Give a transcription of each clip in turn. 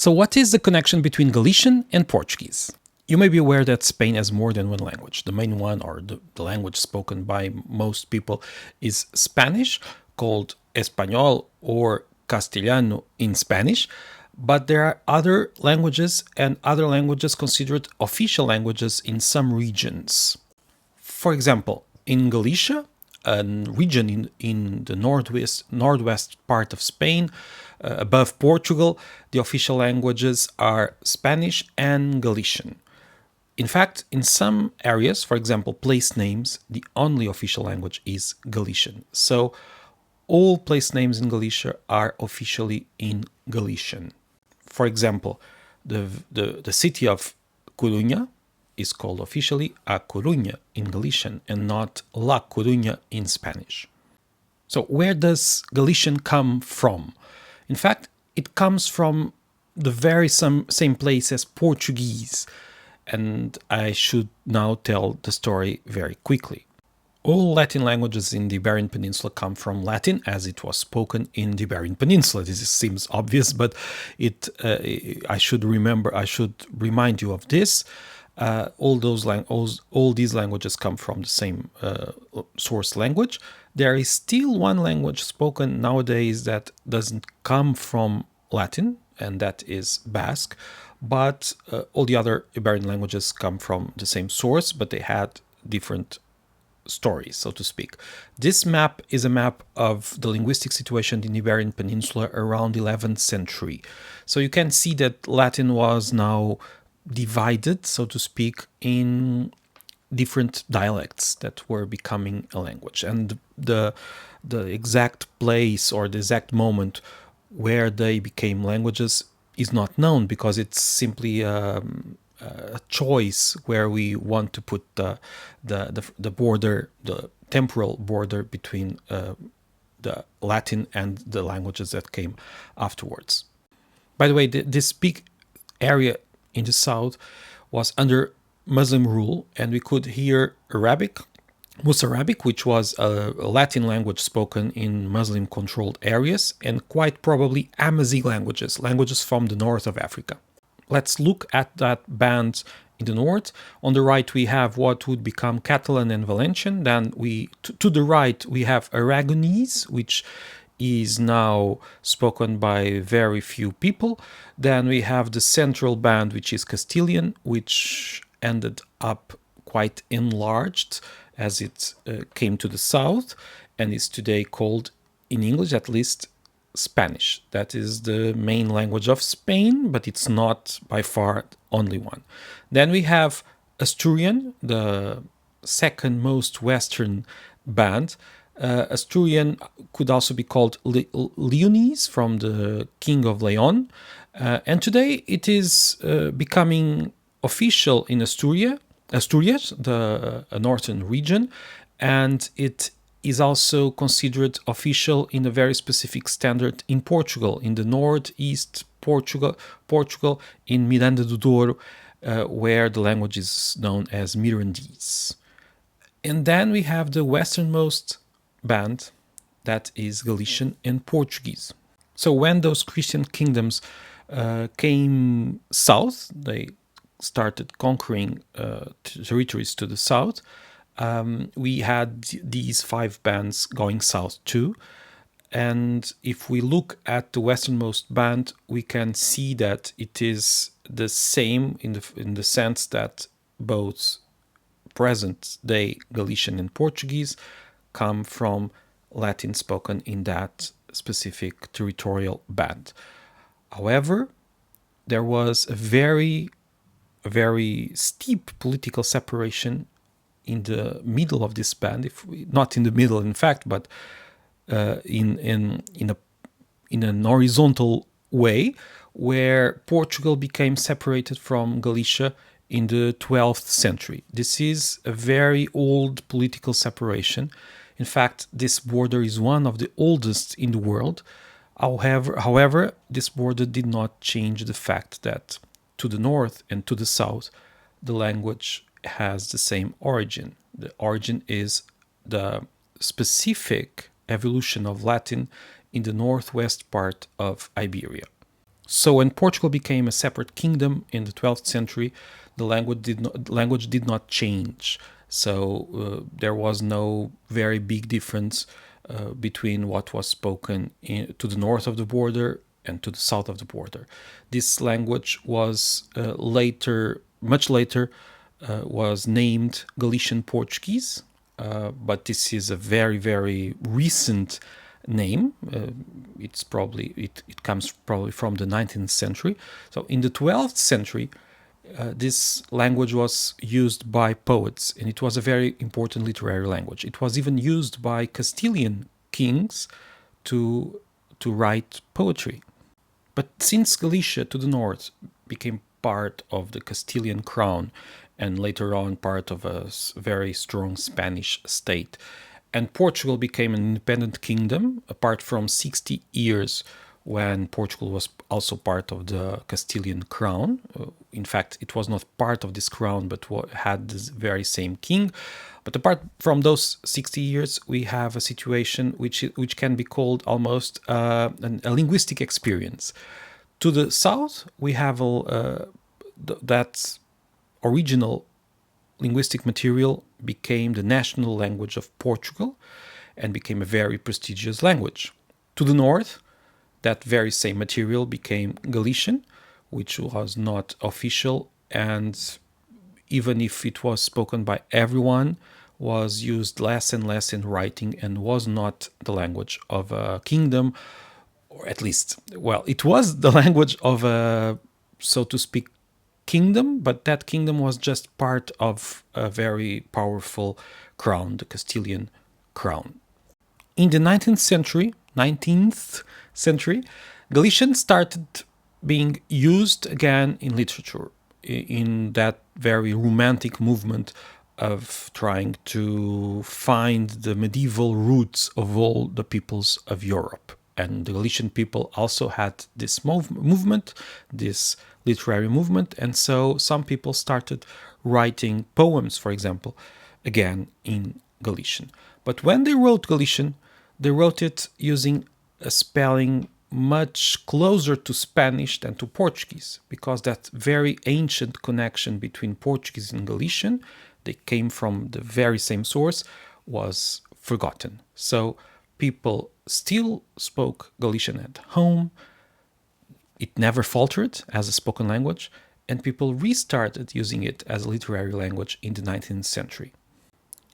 So what is the connection between Galician and Portuguese? You may be aware that Spain has more than one language. The main one, or the language spoken by most people, is Spanish, called Español or Castellano in Spanish. But there are other languages, and other languages considered official languages in some regions. For example, in Galicia, a region in the northwest part of Spain, above Portugal, the official languages are Spanish and Galician. In fact, in some areas, for example, place names, the only official language is Galician. So all place names in Galicia are officially in Galician. For example, the city of Coruña is called officially A Coruña in Galician and not La Coruña in Spanish. So where does Galician come from? In fact, it comes from the very same place as Portuguese. And I should now tell the story very quickly. All Latin languages in the Iberian Peninsula come from Latin, as it was spoken in the Iberian Peninsula. This seems obvious, but I should remind you of this. All these languages come from the same source language. There is still one language spoken nowadays that doesn't come from Latin, and that is Basque. But all the other Iberian languages come from the same source, but they had different stories, so to speak. This map is a map of the linguistic situation in the Iberian Peninsula around the 11th century. So you can see that Latin was now divided, so to speak, in different dialects that were becoming a language. And the exact place or the exact moment where they became languages is not known, because it's simply a choice where we want to put the border, the temporal border between the Latin and the languages that came afterwards. By the way, this big area in the south was under Muslim rule, and we could hear Arabic, Musarabic, which was a Latin language spoken in Muslim-controlled areas, and quite probably Amazigh languages from the north of Africa. Let's look at that band in the north. On the right, we have what would become Catalan and Valencian. Then to the right, we have Aragonese, which is now spoken by very few people. Then we have the central band, which is Castilian, which ended up quite enlarged as it came to the south, and is today called, in English at least, Spanish. That is the main language of Spain, but it's not by far the only one. Then we have Asturian, the second most western band. Asturian could also be called Leonese, from the King of Leon. And today it is becoming official in Asturias, the northern region, and it is also considered official in a very specific standard in Portugal, in the northeast Portugal in Miranda do Douro, where the language is known as Mirandese. And then we have the westernmost band, that is Galician and Portuguese. So when those Christian kingdoms came south, they started conquering territories to the south. We had these 5 bands going south too. And if we look at the westernmost band, we can see that it is the same in the sense that both present-day Galician and Portuguese come from Latin spoken in that specific territorial band. However, there was a very steep political separation in the middle of this band, not in the middle, in fact, but in an horizontal way, where Portugal became separated from Galicia in the 12th century. This is a very old political separation. In fact, this border is one of the oldest in the world. However, this border did not change the fact that to the north and to the south, the language has the same origin. The origin is the specific evolution of Latin in the northwest part of Iberia. So when Portugal became a separate kingdom in the 12th century, the language did not change. So there was no very big difference between what was spoken to the north of the border and to the south of the border. This language was much later, was named Galician Portuguese, but this is a very, very recent name. It comes probably from the 19th century. So in the 12th century, this language was used by poets, and it was a very important literary language. It was even used by Castilian kings to write poetry. But since Galicia to the north became part of the Castilian crown and later on part of a very strong Spanish state, and Portugal became an independent kingdom, apart from 60 years when Portugal was also part of the Castilian crown. In fact, it was not part of this crown, but had this very same king. But apart from those 60 years, we have a situation which can be called almost a linguistic experience. To the south, we have that original linguistic material became the national language of Portugal and became a very prestigious language. To the north, that very same material became Galician, which was not official, and even if it was spoken by everyone, was used less and less in writing and was not the language of a kingdom, or at least, well, it was the language of a, so to speak, kingdom, but that kingdom was just part of a very powerful crown, the Castilian crown. In the 19th century, Galician started being used again in literature, in that very romantic movement of trying to find the medieval roots of all the peoples of Europe. And the Galician people also had this movement, this literary movement, and so some people started writing poems, for example, again in Galician. But when they wrote Galician, they wrote it using a spelling much closer to Spanish than to Portuguese, because that very ancient connection between Portuguese and Galician, they came from the very same source, was forgotten. So people still spoke Galician at home. It never faltered as a spoken language, and people restarted using it as a literary language in the 19th century.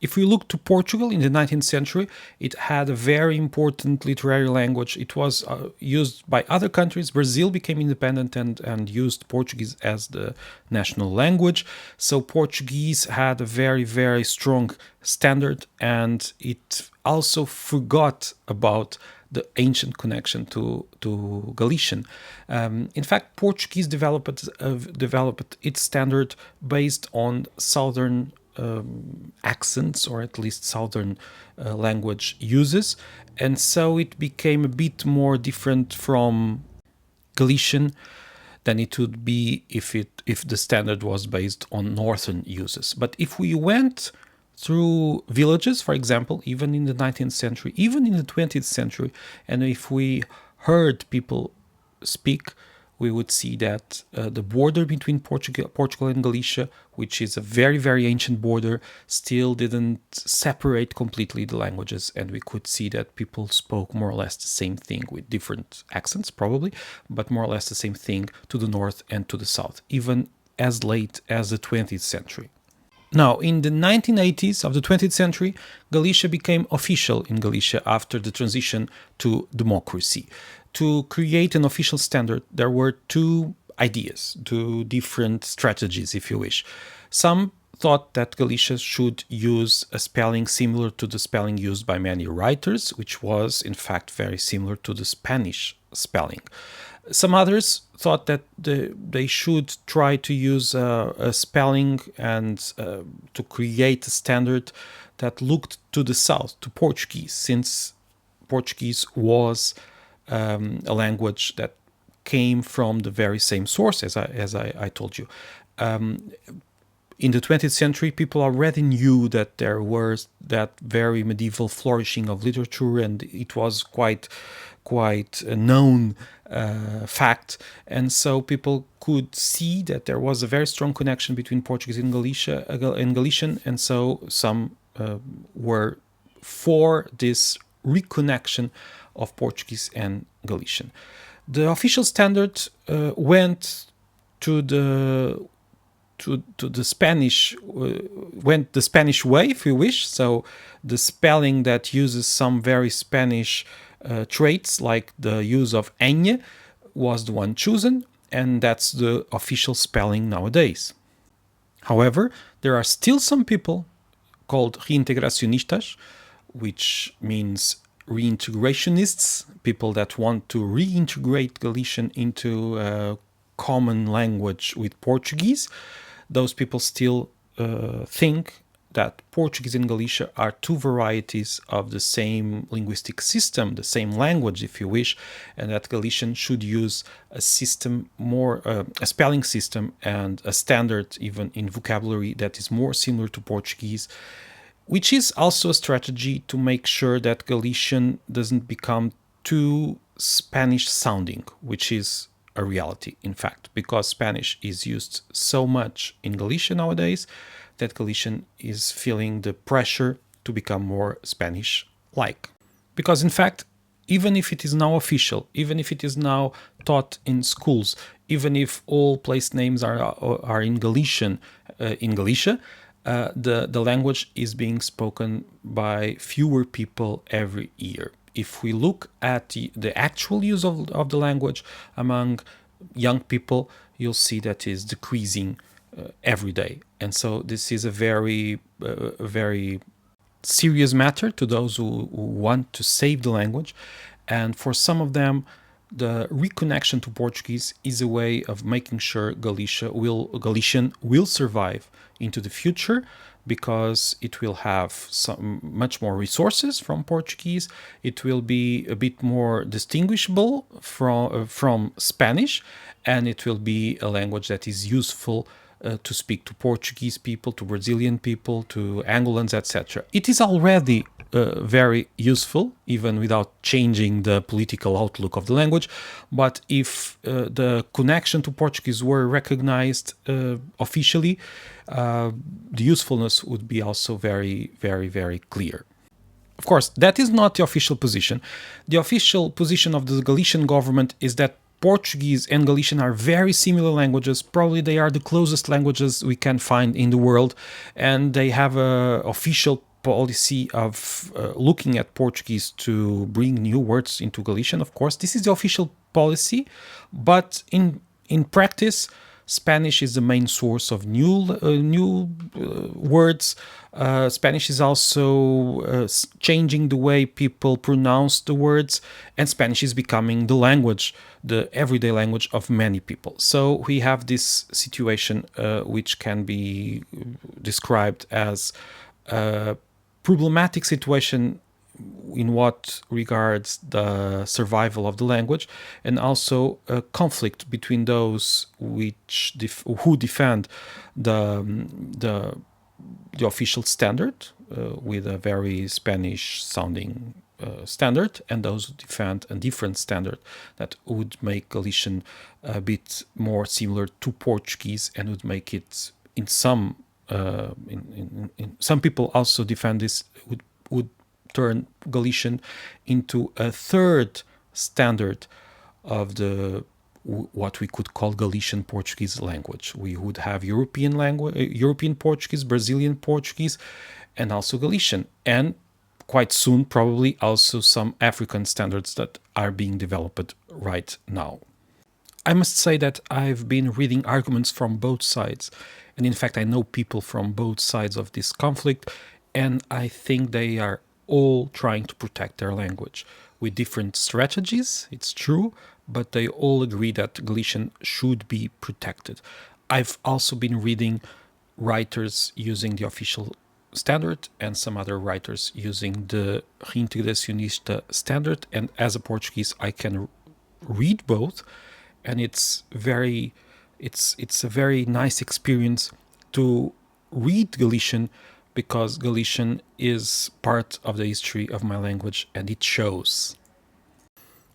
If we look to Portugal in the 19th century, it had a very important literary language. It was used by other countries. Brazil became independent and used Portuguese as the national language. So Portuguese had a very, very strong standard, and it also forgot about the ancient connection to Galician. In fact, Portuguese developed its standard based on southern accents, or at least southern language uses, and so it became a bit more different from Galician than it would be if the standard was based on northern uses. But if we went through villages, for example, even in the 19th century, even in the 20th century, and if we heard people speak, we would see that the border between Portugal and Galicia, which is a very, very ancient border, still didn't separate completely the languages, and we could see that people spoke more or less the same thing with different accents, probably, but more or less the same thing to the north and to the south, even as late as the 20th century. Now, in the 1980s of the 20th century, Galicia became official in Galicia after the transition to democracy. To create an official standard, there were two ideas, two different strategies, if you wish. Some thought that Galicia should use a spelling similar to the spelling used by many writers, which was, in fact, very similar to the Spanish spelling. Some others thought that they should try to use a spelling and to create a standard that looked to the south, to Portuguese, since Portuguese was a language that came from the very same source, as I told you. In the 20th century, people already knew that there was that very medieval flourishing of literature, and it was quite quite a known fact, and so people could see that there was a very strong connection between Portuguese and Galician, and so some were for this reconnection of Portuguese and Galician. The official standard went to the Spanish, went the Spanish way, if you wish. So the spelling that uses some very Spanish traits, like the use of ñ, was the one chosen, and that's the official spelling nowadays. However, there are still some people called reintegracionistas, which means reintegrationists, people that want to reintegrate Galician into a common language with Portuguese. Those people still think that Portuguese and Galicia are two varieties of the same linguistic system, the same language, if you wish, and that Galician should use a system more, a spelling system and a standard, even in vocabulary, that is more similar to Portuguese, which is also a strategy to make sure that Galician doesn't become too Spanish sounding, which is a reality, in fact, because Spanish is used so much in Galicia nowadays that Galician is feeling the pressure to become more Spanish-like. Because, in fact, even if it is now official, even if it is now taught in schools, even if all place names are in Galician, in Galicia, the language is being spoken by fewer people every year. If we look at the actual use of the language among young people, you'll see that is decreasing every day. And so this is a very serious matter to those who want to save the language. And for some of them, the reconnection to Portuguese is a way of making sure Galician will survive into the future, because it will have some much more resources from Portuguese. It will be a bit more distinguishable from Spanish, and it will be a language that is useful to speak to Portuguese people, to Brazilian people, to Angolans, etc. It is already very useful, even without changing the political outlook of the language. But if the connection to Portuguese were recognized officially, the usefulness would be also very, very, very clear. Of course, that is not the official position. The official position of the Galician government is that Portuguese and Galician are very similar languages. Probably they are the closest languages we can find in the world, and they have an official policy of looking at Portuguese to bring new words into Galician. Of course, this is the official policy, but in practice, Spanish is the main source of new words. Spanish is also changing the way people pronounce the words, and Spanish is becoming the language, the everyday language of many people. So we have this situation which can be described as a problematic situation in what regards the survival of the language, and also a conflict between those who defend the official standard with a very Spanish sounding standard, and those who defend a different standard that would make Galician a bit more similar to Portuguese and would make it in some some people also defend this would turn Galician into a third standard of the what we could call Galician Portuguese language. We would have European language, European Portuguese, Brazilian Portuguese, and also Galician, and quite soon probably also some African standards that are being developed right now. I must say that I've been reading arguments from both sides, and in fact I know people from both sides of this conflict, and I think they are all trying to protect their language with different strategies, it's true, but they all agree that Galician should be protected. I've also been reading writers using the official standard and some other writers using the Reintegracionista standard, and as a Portuguese I can read both, and it's a very nice experience to read Galician, because Galician is part of the history of my language and it shows.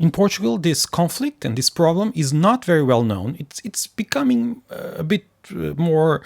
In Portugal, this conflict and this problem is not very well known. It's becoming a bit more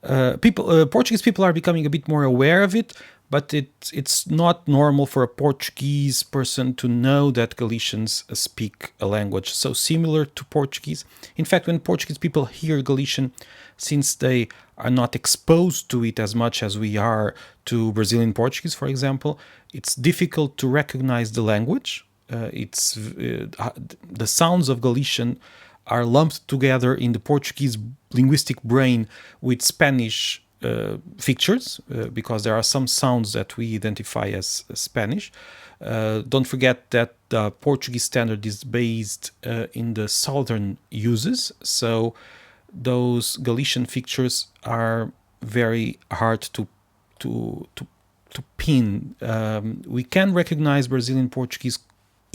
Portuguese people are becoming a bit more aware of it, but it's not normal for a Portuguese person to know that Galicians speak a language so similar to Portuguese. In fact, when Portuguese people hear Galician, since they are not exposed to it as much as we are to Brazilian Portuguese, for example, it's difficult to recognize the language. The sounds of Galician are lumped together in the Portuguese linguistic brain with Spanish features, because there are some sounds that we identify as Spanish. Don't forget that the Portuguese standard is based in the southern uses, so those Galician features are very hard to pin. We can recognize Brazilian Portuguese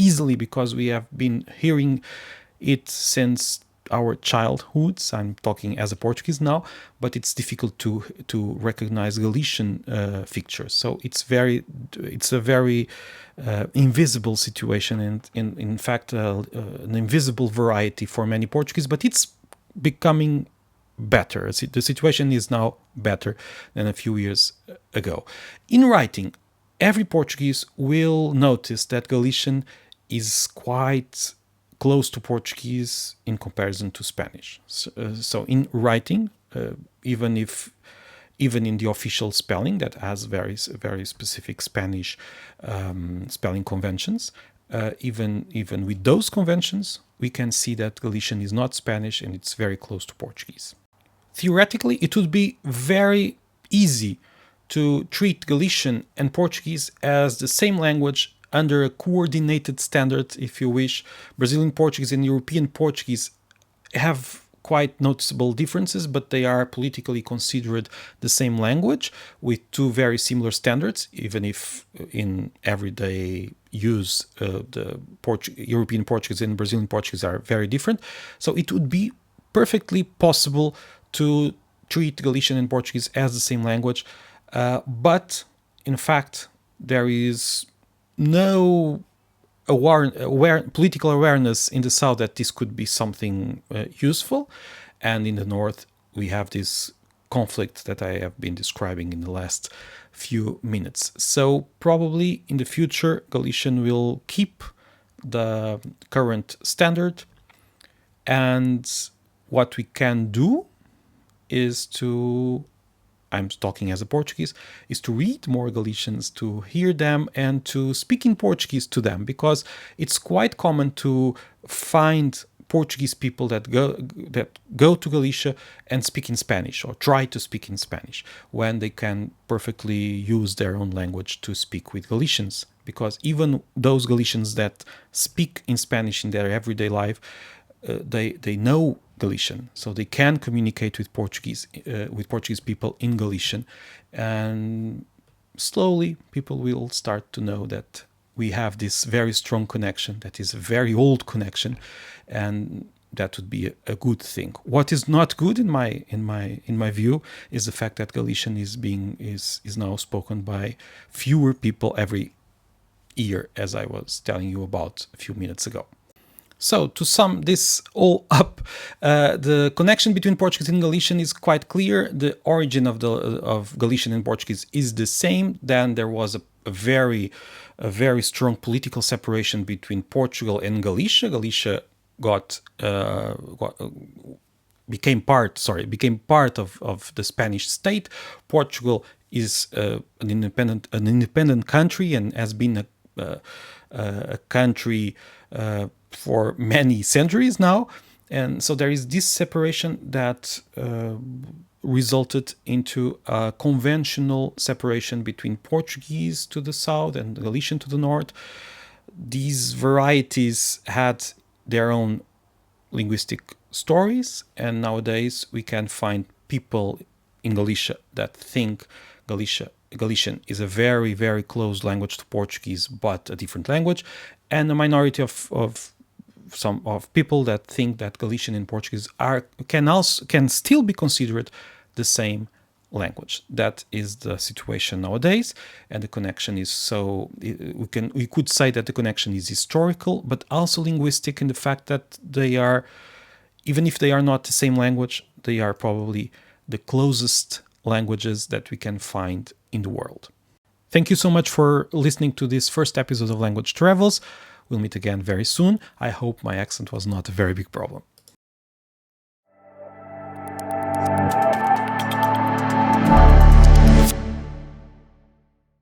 easily because we have been hearing it since our childhoods. I'm talking as a Portuguese now, but it's difficult to recognize Galician features. So it's a very invisible situation, and in fact an invisible variety for many Portuguese. But it's becoming better. The situation is now better than a few years ago. In writing, every Portuguese will notice that Galician is quite close to Portuguese in comparison to Spanish. So in writing, even in the official spelling that has very specific Spanish spelling conventions, even with those conventions, we can see that Galician is not Spanish and it's very close to Portuguese. Theoretically, it would be very easy to treat Galician and Portuguese as the same language under a coordinated standard, if you wish. Brazilian Portuguese and European Portuguese have quite noticeable differences, but they are politically considered the same language with two very similar standards, even if in everyday use the European Portuguese and Brazilian Portuguese are very different. So it would be perfectly possible to treat Galician and Portuguese as the same language, but in fact there is no political awareness in the south that this could be something useful, and in the north we have this conflict that I have been describing in the last few minutes. So probably in the future Galician will keep the current standard, and what we can do is to, I'm talking as a Portuguese, is to read more Galicians, to hear them, and to speak in Portuguese to them, because it's quite common to find Portuguese people that go to Galicia and speak in Spanish, or try to speak in Spanish, when they can perfectly use their own language to speak with Galicians. Because even those Galicians that speak in Spanish in their everyday life, they know Galician, so they can communicate with Portuguese people in Galician, and slowly people will start to know that we have this very strong connection, that is a very old connection, and that would be a good thing. What is not good in my view is the fact that Galician is now spoken by fewer people every year, as I was telling you about a few minutes ago. So to sum this all up, the connection between Portuguese and Galician is quite clear. The origin of Galician and Portuguese is the same. Then there was a very strong political separation between Portugal and Galicia. Galicia became part of the Spanish state. Portugal is an independent country and has been a country for many centuries now, and so there is this separation that resulted into a conventional separation between Portuguese to the south and Galician to the north. These varieties had their own linguistic stories, and nowadays we can find people in Galicia that think Galician is a very, very close language to Portuguese, but a different language, and a minority of people that think that Galician and Portuguese can still be considered the same language. That is the situation nowadays, and the connection is we could say that the connection is historical, but also linguistic in the fact that they are, even if they are not the same language, they are probably the closest languages that we can find in the world. Thank you so much for listening to this first episode of Language Travels. We'll meet again very soon. I hope my accent was not a very big problem.